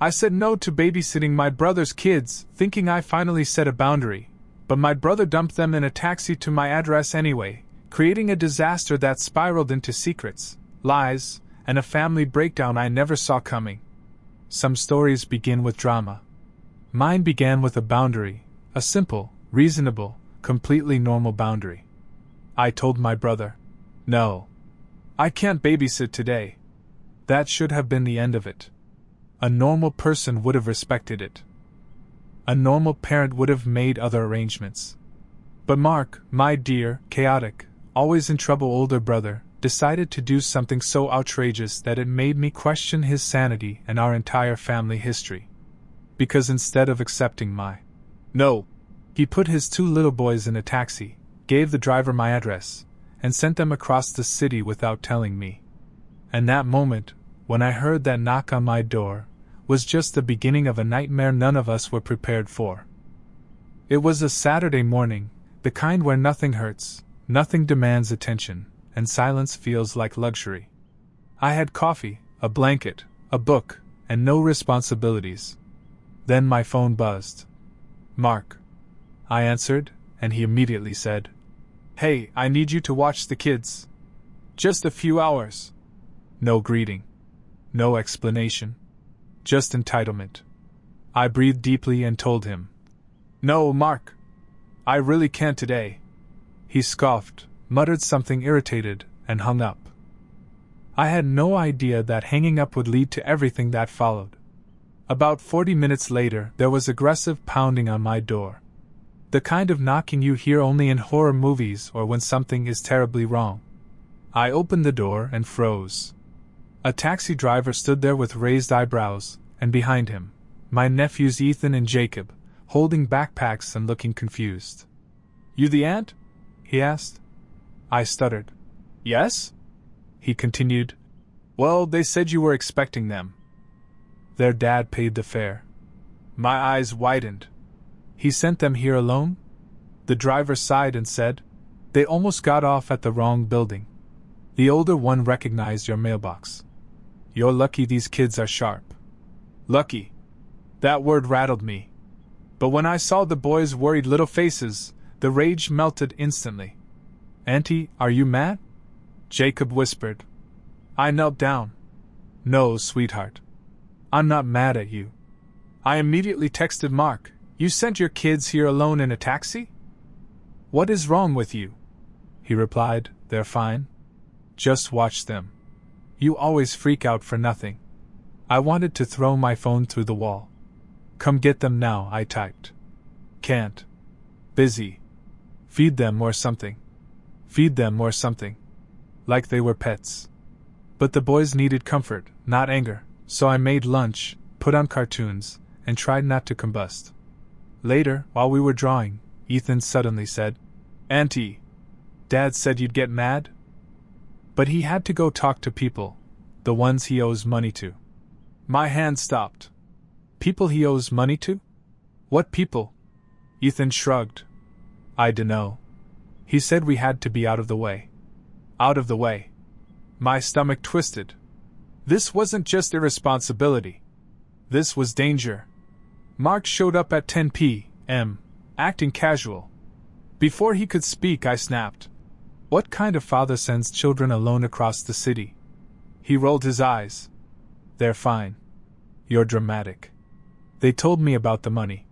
I said no to babysitting my brother's kids, thinking I finally set a boundary, but my brother dumped them in a taxi to my address anyway, creating a disaster that spiraled into secrets, lies, and a family breakdown I never saw coming. Some stories begin with drama. Mine began with a boundary, a simple, reasonable, completely normal boundary. I told my brother, "No. I can't babysit today." That should have been the end of it. A normal person would have respected it. A normal parent would have made other arrangements. But Mark, my dear, chaotic, always in trouble older brother, decided to do something so outrageous that it made me question his sanity and our entire family history. Because instead of accepting my no, he put his 2 little boys in a taxi, gave the driver my address, and sent them across the city without telling me. And that moment, when I heard that knock on my door, was just the beginning of a nightmare none of us were prepared for. It was a Saturday morning, the kind where nothing hurts, nothing demands attention, and silence feels like luxury. I had coffee, a blanket, a book, and no responsibilities. Then my phone buzzed. "Mark." I answered, and he immediately said, "Hey, I need you to watch the kids. Just a few hours." No greeting. No explanation. Just entitlement. I breathed deeply and told him, "No, Mark. I really can't today." He scoffed, muttered something irritated, and hung up. I had no idea that hanging up would lead to everything that followed. About 40 minutes later, there was aggressive pounding on my door. The kind of knocking you hear only in horror movies or when something is terribly wrong. I opened the door and froze. A taxi driver stood there with raised eyebrows, and behind him, my nephews Ethan and Jacob, holding backpacks and looking confused. "You the aunt?" he asked. I stuttered. "Yes?" He continued. "Well, they said you were expecting them." Their dad paid the fare. My eyes widened. "He sent them here alone?" The driver sighed and said, "They almost got off at the wrong building. The older one recognized your mailbox. You're lucky these kids are sharp." Lucky. That word rattled me. But when I saw the boys' worried little faces, the rage melted instantly. "Auntie, are you mad?" Jacob whispered. I knelt down. "No, sweetheart. I'm not mad at you." I immediately texted Mark, "You sent your kids here alone in a taxi?" "What is wrong with you?" He replied, "They're fine. Just watch them. You always freak out for nothing." I wanted to throw my phone through the wall. "Come get them now," I typed. "Can't. Busy. Feed them or something. Feed them or something." Like they were pets. But the boys needed comfort, not anger, so I made lunch, put on cartoons, and tried not to combust. Later, while we were drawing, Ethan suddenly said, "Auntie, Dad said you'd get mad?" But he had to go talk to people, the ones he owes money to. My hand stopped. People he owes money to? What people? Ethan shrugged. I dunno. He said we had to be out of the way. Out of the way. My stomach twisted. This wasn't just irresponsibility. This was danger. Mark showed up at 10 p.m., acting casual. Before he could speak, I snapped. What kind of father sends children alone across the city? He rolled his eyes. They're fine. You're dramatic. They told me about the money.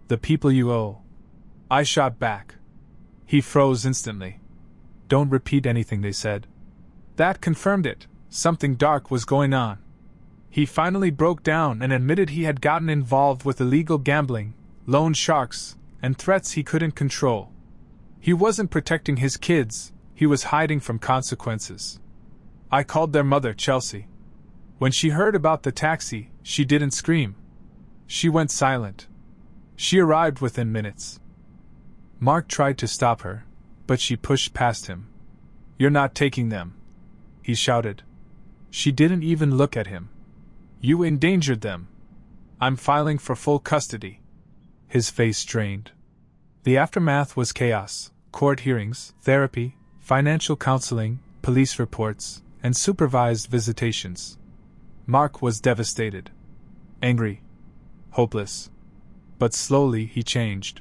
The people you owe. I shot back. He froze instantly. Don't repeat anything they said. That confirmed it. Something dark was going on. He finally broke down and admitted he had gotten involved with illegal gambling, loan sharks, and threats he couldn't control. He wasn't protecting his kids, he was hiding from consequences. I called their mother, Chelsea. When she heard about the taxi, she didn't scream. She went silent. She arrived within minutes. Mark tried to stop her, but she pushed past him. You're not taking them, he shouted. She didn't even look at him. You endangered them. I'm filing for full custody. His face strained. The aftermath was chaos. Court hearings, therapy, financial counseling, police reports, and supervised visitations. Mark was devastated. Angry. Hopeless. But slowly he changed.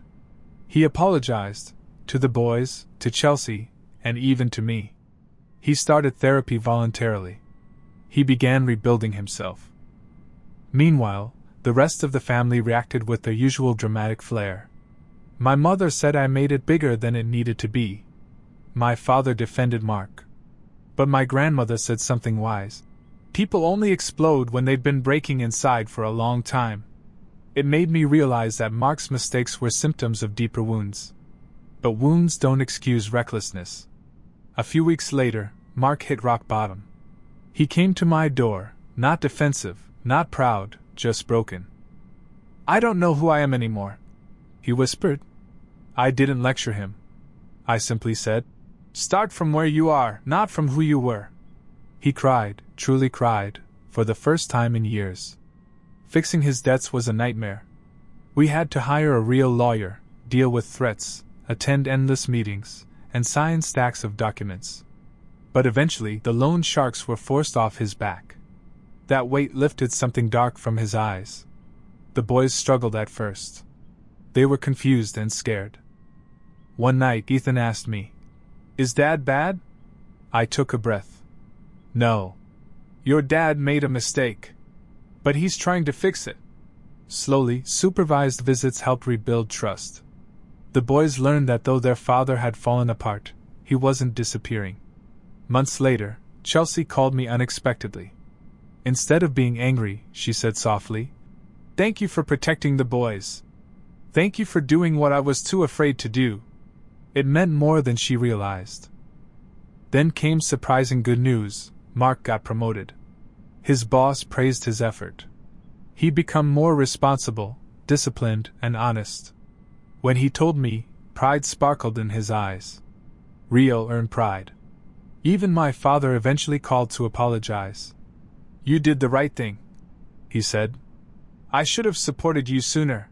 He apologized, to the boys, to Chelsea, and even to me. He started therapy voluntarily. He began rebuilding himself. Meanwhile, the rest of the family reacted with their usual dramatic flair. My mother said I made it bigger than it needed to be. My father defended Mark. But my grandmother said something wise. People only explode when they've been breaking inside for a long time. It made me realize that Mark's mistakes were symptoms of deeper wounds. But wounds don't excuse recklessness. A few weeks later, Mark hit rock bottom. He came to my door, not defensive, not proud, just broken. "I don't know who I am anymore," he whispered. I didn't lecture him. I simply said, "Start from where you are, not from who you were." He cried, truly cried, for the first time in years. Fixing his debts was a nightmare. We had to hire a real lawyer, deal with threats, attend endless meetings, and sign stacks of documents. But eventually the loan sharks were forced off his back. That weight lifted something dark from his eyes. The boys struggled at first. They were confused and scared. One night Ethan asked me, "Is Dad bad?" I took a breath. "No. Your dad made a mistake. But he's trying to fix it." Slowly, supervised visits helped rebuild trust. The boys learned that though their father had fallen apart, he wasn't disappearing. Months later, Chelsea called me unexpectedly. Instead of being angry, she said softly, "Thank you for protecting the boys. Thank you for doing what I was too afraid to do." It meant more than she realized. Then came surprising good news. Mark got promoted. His boss praised his effort. He'd become more responsible, disciplined, and honest. When he told me, pride sparkled in his eyes. Real earned pride. Even my father eventually called to apologize. "You did the right thing," he said. "I should have supported you sooner."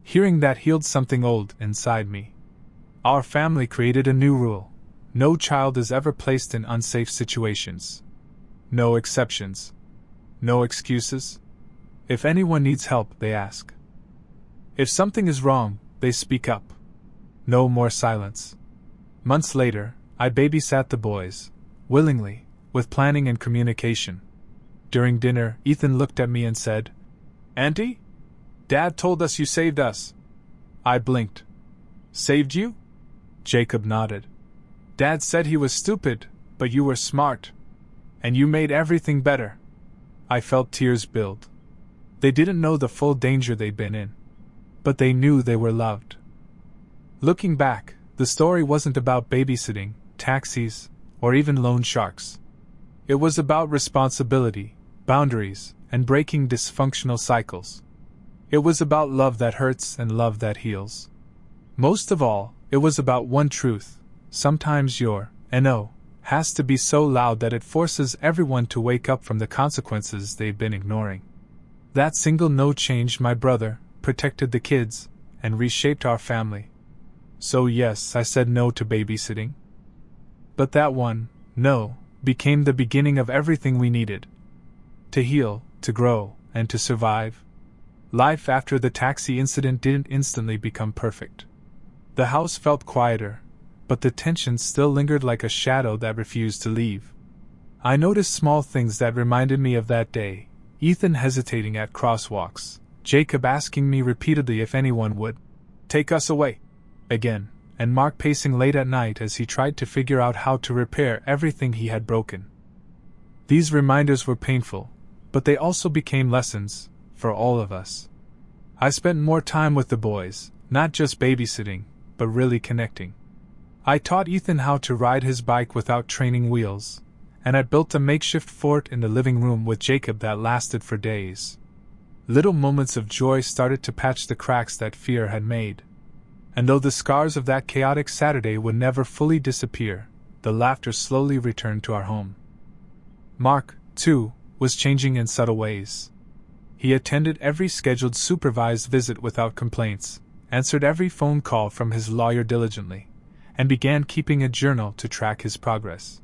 Hearing that healed something old inside me. Our family created a new rule. No child is ever placed in unsafe situations. No exceptions. No excuses. If anyone needs help, they ask. If something is wrong, they speak up. No more silence. Months later, I babysat the boys, willingly, with planning and communication. During dinner, Ethan looked at me and said, "Auntie? Dad told us you saved us." I blinked. "Saved you?" Jacob nodded. "Dad said he was stupid, but you were smart. And you made everything better." I felt tears build. They didn't know the full danger they'd been in. But they knew they were loved. Looking back, the story wasn't about babysitting, taxis, or even loan sharks. It was about responsibility, boundaries, and breaking dysfunctional cycles. It was about love that hurts and love that heals. Most of all, it was about one truth: sometimes your no has to be so loud that it forces everyone to wake up from the consequences they've been ignoring. That single no changed my brother, protected the kids, and reshaped our family. So yes, I said no to babysitting. But that one no became the beginning of everything we needed. To heal, to grow, and to survive. Life after the taxi incident didn't instantly become perfect. The house felt quieter, but the tension still lingered like a shadow that refused to leave. I noticed small things that reminded me of that day: Ethan hesitating at crosswalks, Jacob asking me repeatedly if anyone would take us away again, and Mark pacing late at night as he tried to figure out how to repair everything he had broken. These reminders were painful, but they also became lessons, for all of us. I spent more time with the boys, not just babysitting, but really connecting. I taught Ethan how to ride his bike without training wheels, and I built a makeshift fort in the living room with Jacob that lasted for days. Little moments of joy started to patch the cracks that fear had made. And though the scars of that chaotic Saturday would never fully disappear, the laughter slowly returned to our home. Mark, too, was changing in subtle ways. He attended every scheduled supervised visit without complaints, answered every phone call from his lawyer diligently, and began keeping a journal to track his progress.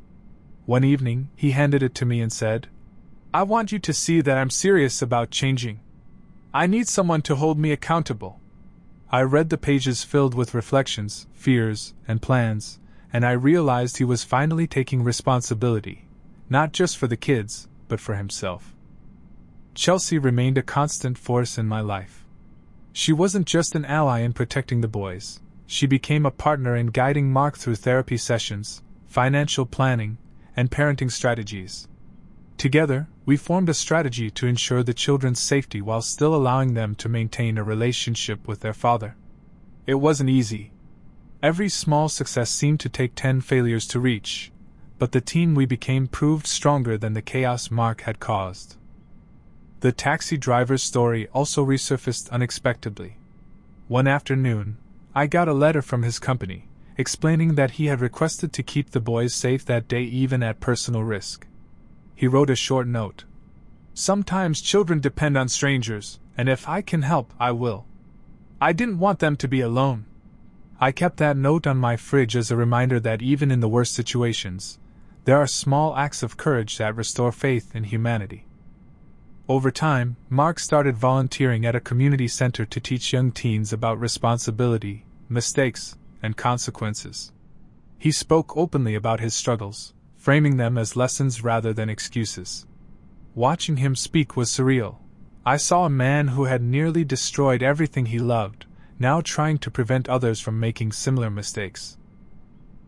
One evening, he handed it to me and said, "I want you to see that I'm serious about changing." I need someone to hold me accountable. I read the pages filled with reflections, fears, and plans, and I realized he was finally taking responsibility, not just for the kids, but for himself. Chelsea remained a constant force in my life. She wasn't just an ally in protecting the boys, she became a partner in guiding Mark through therapy sessions, financial planning, and parenting strategies. Together, we formed a strategy to ensure the children's safety while still allowing them to maintain a relationship with their father. It wasn't easy. Every small success seemed to take 10 failures to reach, but the team we became proved stronger than the chaos Mark had caused. The taxi driver's story also resurfaced unexpectedly. One afternoon, I got a letter from his company, explaining that he had requested to keep the boys safe that day even at personal risk. He wrote a short note. Sometimes children depend on strangers, and if I can help, I will. I didn't want them to be alone. I kept that note on my fridge as a reminder that even in the worst situations, there are small acts of courage that restore faith in humanity. Over time, Mark started volunteering at a community center to teach young teens about responsibility, mistakes, and consequences. He spoke openly about his struggles, framing them as lessons rather than excuses. Watching him speak was surreal. I saw a man who had nearly destroyed everything he loved, now trying to prevent others from making similar mistakes.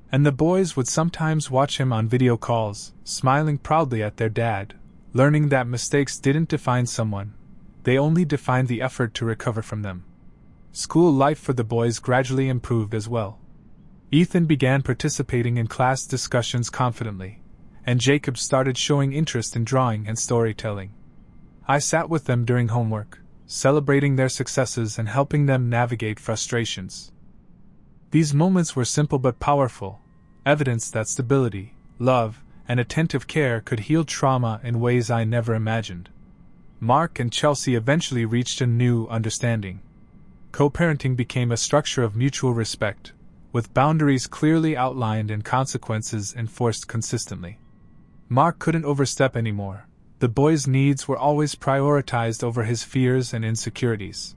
And the boys would sometimes watch him on video calls, smiling proudly at their dad, learning that mistakes didn't define someone, they only defined the effort to recover from them. School life for the boys gradually improved as well. Ethan began participating in class discussions confidently, and Jacob started showing interest in drawing and storytelling. I sat with them during homework, celebrating their successes and helping them navigate frustrations. These moments were simple but powerful, evidence that stability, love, and attentive care could heal trauma in ways I never imagined. Mark and Chelsea eventually reached a new understanding. Co-parenting became a structure of mutual respect, with boundaries clearly outlined and consequences enforced consistently. Mark couldn't overstep anymore. The boy's needs were always prioritized over his fears and insecurities.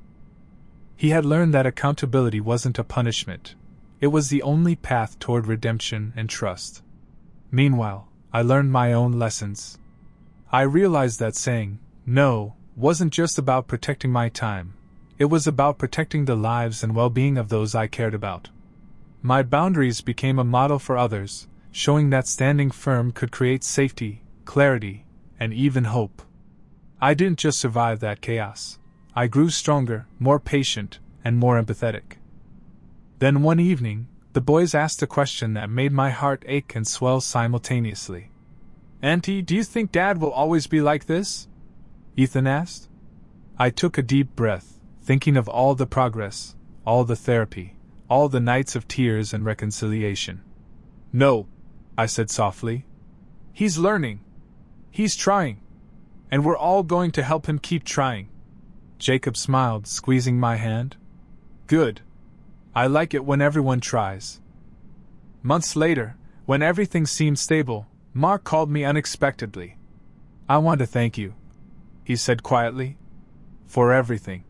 He had learned that accountability wasn't a punishment. It was the only path toward redemption and trust. Meanwhile, I learned my own lessons. I realized that saying no wasn't just about protecting my time. It was about protecting the lives and well-being of those I cared about. My boundaries became a model for others, showing that standing firm could create safety, clarity, and even hope. I didn't just survive that chaos. I grew stronger, more patient, and more empathetic. Then one evening, the boys asked a question that made my heart ache and swell simultaneously. "Auntie, do you think Dad will always be like this?" Ethan asked. I took a deep breath, thinking of all the progress, all the therapy, all the nights of tears and reconciliation. "No," I said softly. "He's learning. He's trying. And we're all going to help him keep trying." Jacob smiled, squeezing my hand. "Good. I like it when everyone tries." Months later, when everything seemed stable, Mark called me unexpectedly. "I want to thank you," he said quietly. "For everything.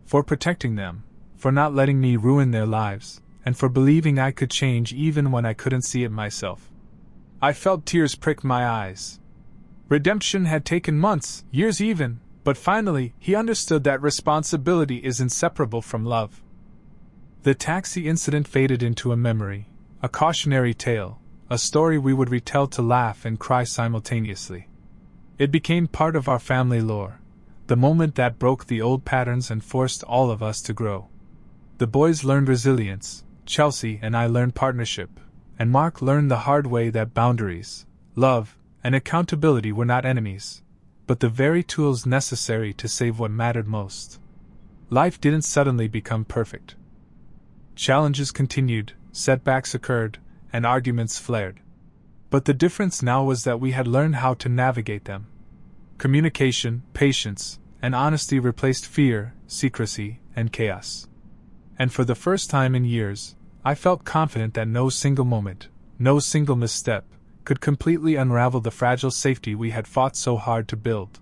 For protecting them, for not letting me ruin their lives, and for believing I could change even when I couldn't see it myself." I felt tears prick my eyes. Redemption had taken months, years even, but finally he understood that responsibility is inseparable from love. The taxi incident faded into a memory, a cautionary tale, a story we would retell to laugh and cry simultaneously. It became part of our family lore, the moment that broke the old patterns and forced all of us to grow. The boys learned resilience, Chelsea and I learned partnership, and Mark learned the hard way that boundaries, love, and accountability were not enemies, but the very tools necessary to save what mattered most. Life didn't suddenly become perfect. Challenges continued, setbacks occurred, and arguments flared. But the difference now was that we had learned how to navigate them. Communication, patience, and honesty replaced fear, secrecy, and chaos. And for the first time in years, I felt confident that no single moment, no single misstep, could completely unravel the fragile safety we had fought so hard to build.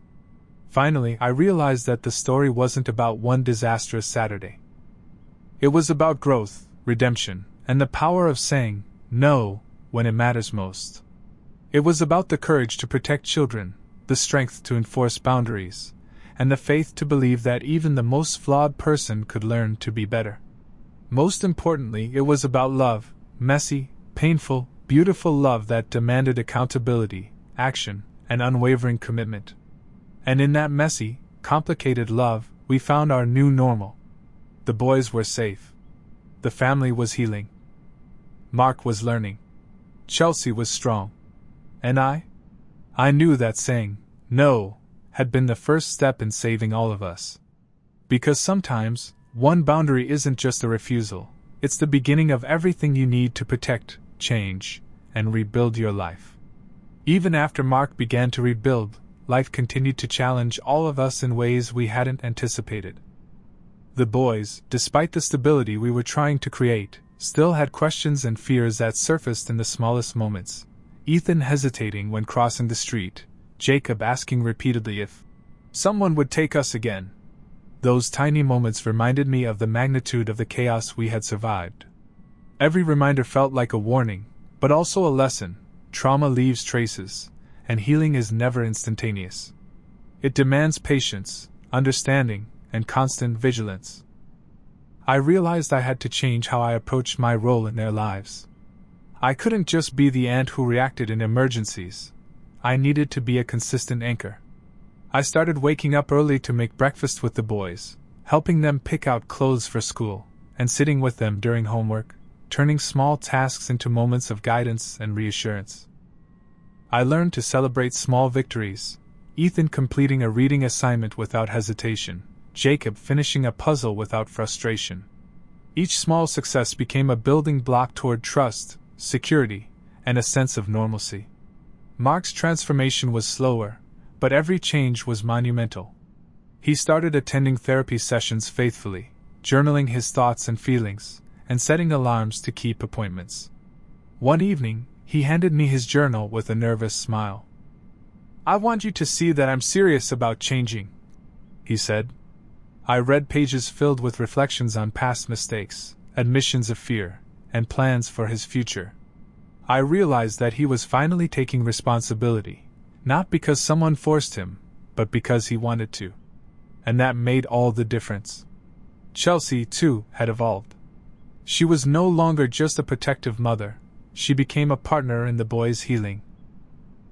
Finally, I realized that the story wasn't about one disastrous Saturday. It was about growth, redemption, and the power of saying no when it matters most. It was about the courage to protect children, the strength to enforce boundaries, and the faith to believe that even the most flawed person could learn to be better. Most importantly, it was about love, messy, painful, beautiful love that demanded accountability, action, and unwavering commitment. And in that messy, complicated love, we found our new normal. The boys were safe. The family was healing. Mark was learning. Chelsea was strong. And I knew that saying no had been the first step in saving all of us. Because sometimes, one boundary isn't just a refusal, it's the beginning of everything you need to protect, change, and rebuild your life. Even after Mark began to rebuild, life continued to challenge all of us in ways we hadn't anticipated. The boys, despite the stability we were trying to create, still had questions and fears that surfaced in the smallest moments. Ethan hesitating when crossing the street, Jacob asking repeatedly if someone would take us again. Those tiny moments reminded me of the magnitude of the chaos we had survived. Every reminder felt like a warning, but also a lesson. Trauma leaves traces, and healing is never instantaneous. It demands patience, understanding, and constant vigilance. I realized I had to change how I approached my role in their lives. I couldn't just be the aunt who reacted in emergencies. I needed to be a consistent anchor. I started waking up early to make breakfast with the boys, helping them pick out clothes for school, and sitting with them during homework, turning small tasks into moments of guidance and reassurance. I learned to celebrate small victories, Ethan completing a reading assignment without hesitation, Jacob finishing a puzzle without frustration. Each small success became a building block toward trust, security, and a sense of normalcy. Mark's transformation was slower, but every change was monumental. He started attending therapy sessions faithfully, journaling his thoughts and feelings, and setting alarms to keep appointments. One evening, he handed me his journal with a nervous smile. "I want you to see that I'm serious about changing," he said. I read pages filled with reflections on past mistakes, admissions of fear, and plans for his future. I realized that he was finally taking responsibility, not because someone forced him, but because he wanted to. And that made all the difference. Chelsea, too, had evolved. She was no longer just a protective mother, she became a partner in the boys' healing.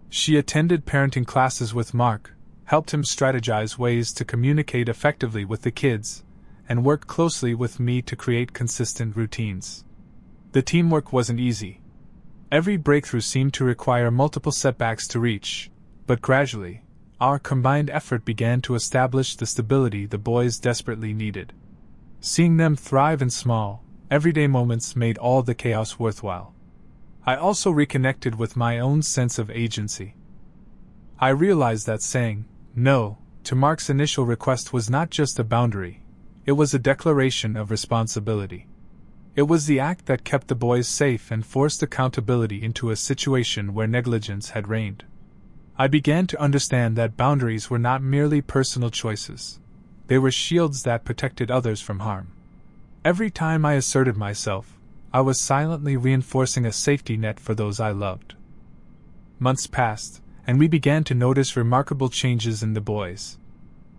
She attended parenting classes with Mark, helped him strategize ways to communicate effectively with the kids, and worked closely with me to create consistent routines. The teamwork wasn't easy. Every breakthrough seemed to require multiple setbacks to reach, but gradually, our combined effort began to establish the stability the boys desperately needed. Seeing them thrive in small, everyday moments made all the chaos worthwhile. I also reconnected with my own sense of agency. I realized that saying no to Mark's initial request was not just a boundary, it was a declaration of responsibility. It was the act that kept the boys safe and forced accountability into a situation where negligence had reigned. I began to understand that boundaries were not merely personal choices. They were shields that protected others from harm. Every time I asserted myself, I was silently reinforcing a safety net for those I loved. Months passed, and we began to notice remarkable changes in the boys.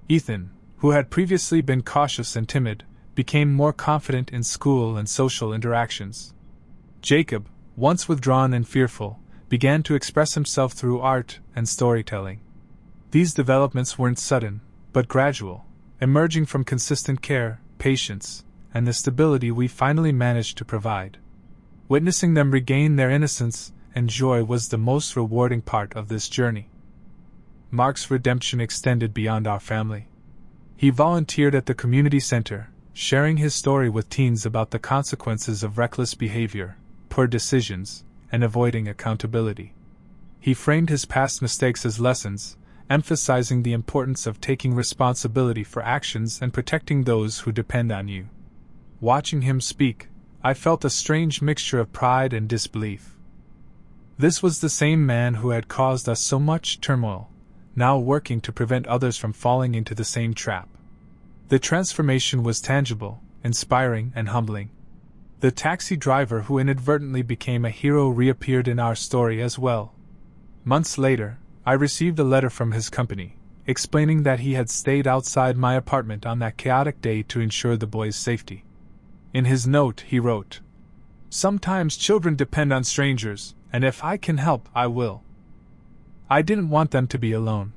Ethan, who had previously been cautious and timid, became more confident in school and social interactions. Jacob, once withdrawn and fearful, began to express himself through art and storytelling. These developments weren't sudden, but gradual, emerging from consistent care, patience, and the stability we finally managed to provide. Witnessing them regain their innocence and joy was the most rewarding part of this journey. Mark's redemption extended beyond our family. He volunteered at the community center, sharing his story with teens about the consequences of reckless behavior, poor decisions, and avoiding accountability. He framed his past mistakes as lessons, emphasizing the importance of taking responsibility for actions and protecting those who depend on you. Watching him speak, I felt a strange mixture of pride and disbelief. This was the same man who had caused us so much turmoil, now working to prevent others from falling into the same trap. The transformation was tangible, inspiring, and humbling. The taxi driver who inadvertently became a hero reappeared in our story as well. Months later, I received a letter from his company, explaining that he had stayed outside my apartment on that chaotic day to ensure the boys' safety. In his note, he wrote, "Sometimes children depend on strangers, and if I can help, I will." I didn't want them to be alone.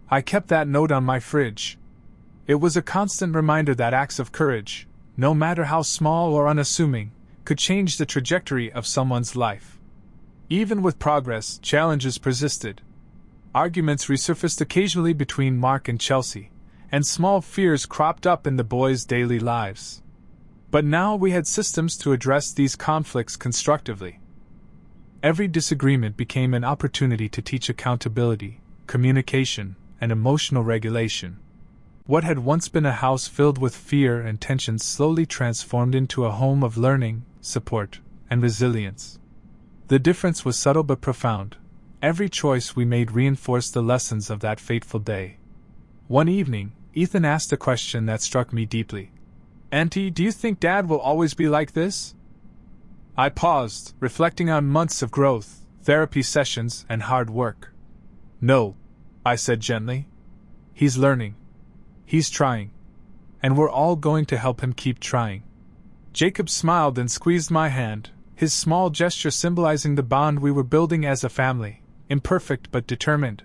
I kept that note on my fridge. It was a constant reminder that acts of courage, no matter how small or unassuming, could change the trajectory of someone's life. Even with progress, challenges persisted. Arguments resurfaced occasionally between Mark and Chelsea, and small fears cropped up in the boys' daily lives. But now we had systems to address these conflicts constructively. Every disagreement became an opportunity to teach accountability, communication, and emotional regulation. What had once been a house filled with fear and tension slowly transformed into a home of learning, support, and resilience. The difference was subtle but profound. Every choice we made reinforced the lessons of that fateful day. One evening, Ethan asked a question that struck me deeply. "Auntie, do you think Dad will always be like this?" I paused, reflecting on months of growth, therapy sessions, and hard work. "No," I said gently. "He's learning. He's trying. And we're all going to help him keep trying." Jacob smiled and squeezed my hand, his small gesture symbolizing the bond we were building as a family, imperfect but determined.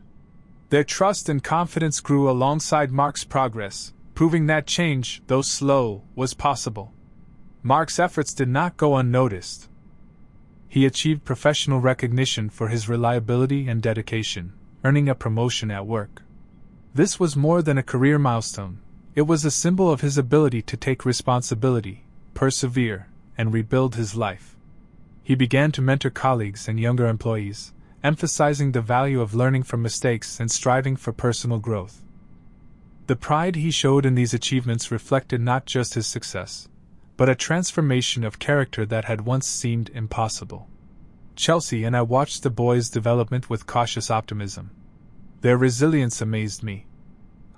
Their trust and confidence grew alongside Mark's progress, proving that change, though slow, was possible. Mark's efforts did not go unnoticed. He achieved professional recognition for his reliability and dedication, earning a promotion at work. This was more than a career milestone. It was a symbol of his ability to take responsibility, persevere, and rebuild his life. He began to mentor colleagues and younger employees, emphasizing the value of learning from mistakes and striving for personal growth. The pride he showed in these achievements reflected not just his success, but a transformation of character that had once seemed impossible. Chelsea and I watched the boys' development with cautious optimism. Their resilience amazed me.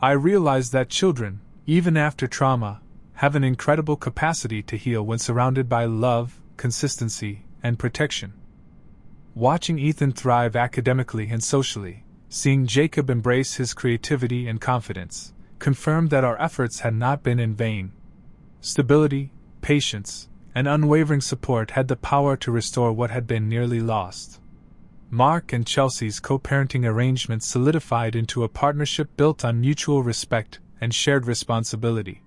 I realized that children, even after trauma, have an incredible capacity to heal when surrounded by love, consistency, and protection. Watching Ethan thrive academically and socially, seeing Jacob embrace his creativity and confidence, confirmed that our efforts had not been in vain. Stability, patience, and unwavering support had the power to restore what had been nearly lost. Mark and Chelsea's co-parenting arrangement solidified into a partnership built on mutual respect and shared responsibility.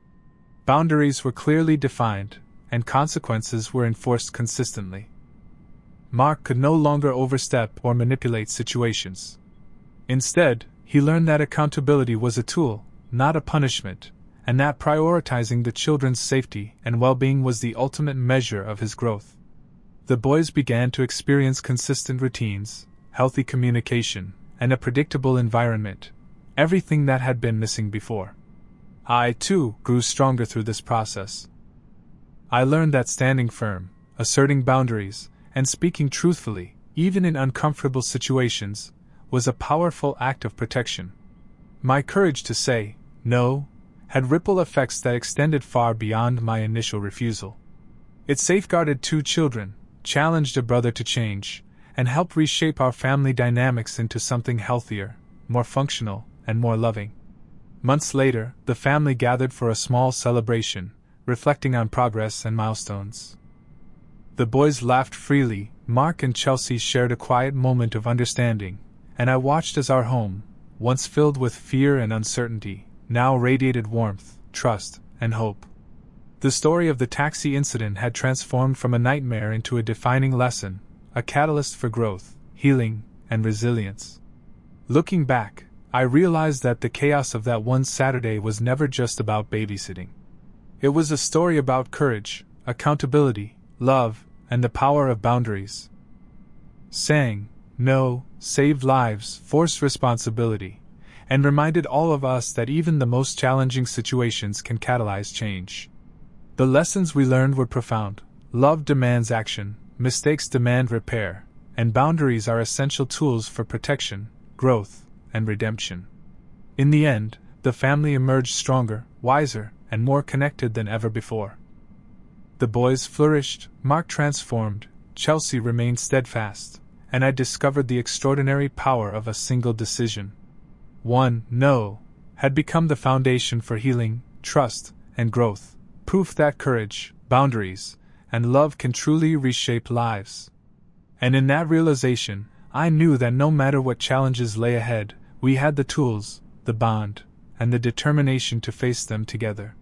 Boundaries were clearly defined, and consequences were enforced consistently. Mark could no longer overstep or manipulate situations. Instead, he learned that accountability was a tool, not a punishment, and that prioritizing the children's safety and well-being was the ultimate measure of his growth. The boys began to experience consistent routines, healthy communication, and a predictable environment, everything that had been missing before. I, too, grew stronger through this process. I learned that standing firm, asserting boundaries, and speaking truthfully, even in uncomfortable situations, was a powerful act of protection. My courage to say no had ripple effects that extended far beyond my initial refusal. It safeguarded 2 children, challenged a brother to change, and helped reshape our family dynamics into something healthier, more functional, and more loving. Months later, the family gathered for a small celebration, reflecting on progress and milestones. The boys laughed freely, Mark and Chelsea shared a quiet moment of understanding, and I watched as our home, once filled with fear and uncertainty, now radiated warmth, trust, and hope. The story of the taxi incident had transformed from a nightmare into a defining lesson, a catalyst for growth, healing, and resilience. Looking back, I realized that the chaos of that one Saturday was never just about babysitting. It was a story about courage, accountability, love, and the power of boundaries. Saying no saved lives, forced responsibility, and reminded all of us that even the most challenging situations can catalyze change. The lessons we learned were profound. Love demands action, mistakes demand repair, and boundaries are essential tools for protection, growth, and redemption. In the end, the family emerged stronger, wiser, and more connected than ever before. The boys flourished, Mark transformed, Chelsea remained steadfast, and I discovered the extraordinary power of a single decision. One "no" had become the foundation for healing, trust, and growth, proof that courage, boundaries, and love can truly reshape lives. And in that realization, I knew that no matter what challenges lay ahead, we had the tools, the bond, and the determination to face them together.